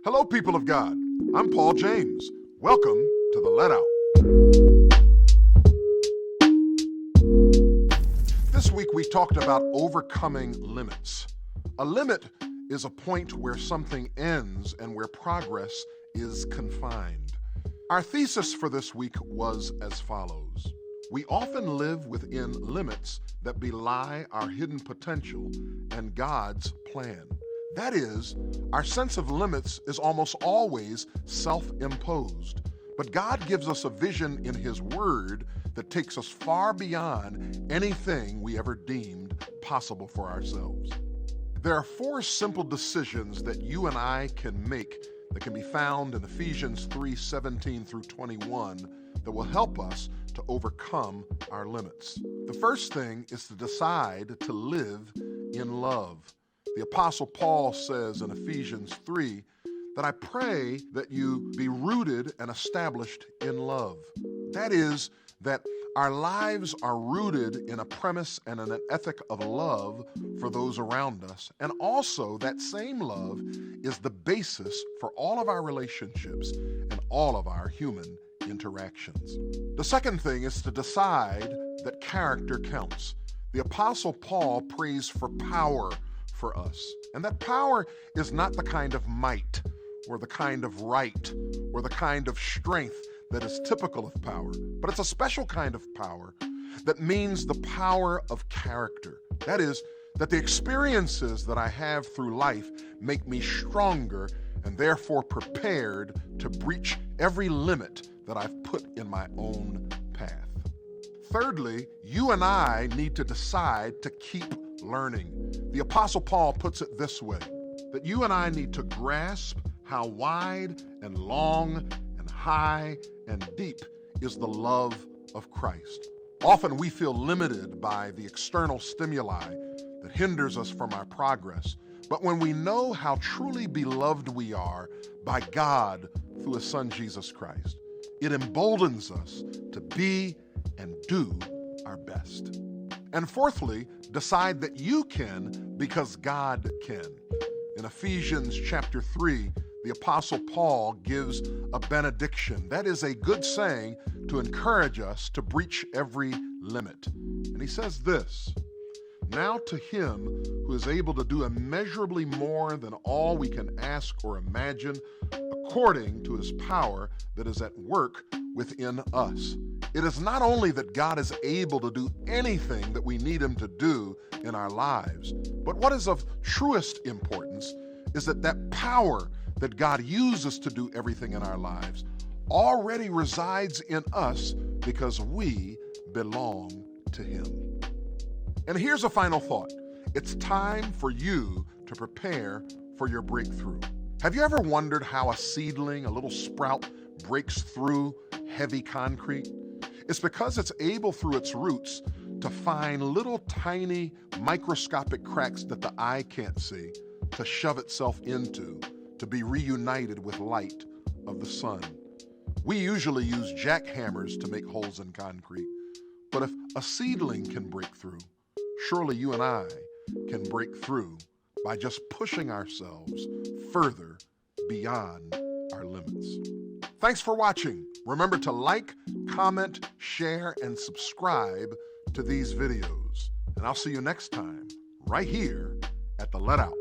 Hello, people of God. I'm Paul James. Welcome to The Let Out. This week we talked about overcoming limits. A limit is a point where something ends and where progress is confined. Our thesis for this week was as follows. We often live within limits that belie our hidden potential and God's plan. That is, our sense of limits is almost always self-imposed. But God gives us a vision in His Word that takes us far beyond anything we ever deemed possible for ourselves. There are 4 simple decisions that you and I can make that can be found in Ephesians 3:17 through 21 that will help us to overcome our limits. The first thing is to decide to live in love. The Apostle Paul says in Ephesians 3 that I pray that you be rooted and established in love. That is, that our lives are rooted in a premise and in an ethic of love for those around us. And also that same love is the basis for all of our relationships and all of our human interactions. The second thing is to decide that character counts. The Apostle Paul prays for power for us. And that power is not the kind of might or the kind of right or the kind of strength that is typical of power, but it's a special kind of power that means the power of character. That is, that the experiences that I have through life make me stronger and therefore prepared to breach every limit that I've put in my own path. Thirdly, you and I need to decide to keep learning. The Apostle Paul puts it this way, that you and I need to grasp how wide and long and high and deep is the love of Christ. Often we feel limited by the external stimuli that hinders us from our progress. But when we know how truly beloved we are by God through His Son Jesus Christ, it emboldens us to be and do our best. And fourthly, decide that you can because God can. In Ephesians chapter 3, the Apostle Paul gives a benediction. That is a good saying to encourage us to breach every limit. And he says this, "Now to Him who is able to do immeasurably more than all we can ask or imagine, according to His power that is at work within us." It is not only that God is able to do anything that we need Him to do in our lives, but what is of truest importance is that power that God uses to do everything in our lives already resides in us because we belong to Him. And here's a final thought. It's time for you to prepare for your breakthrough. Have you ever wondered how a seedling, a little sprout, breaks through heavy concrete? It's because it's able through its roots to find little tiny microscopic cracks that the eye can't see, to shove itself into, to be reunited with light of the sun. We usually use jackhammers to make holes in concrete, but if a seedling can break through, surely you and I can break through by just pushing ourselves further beyond our limits. Thanks for watching. Remember to like, comment, share, and subscribe to these videos. And I'll see you next time, right here at The Let Out.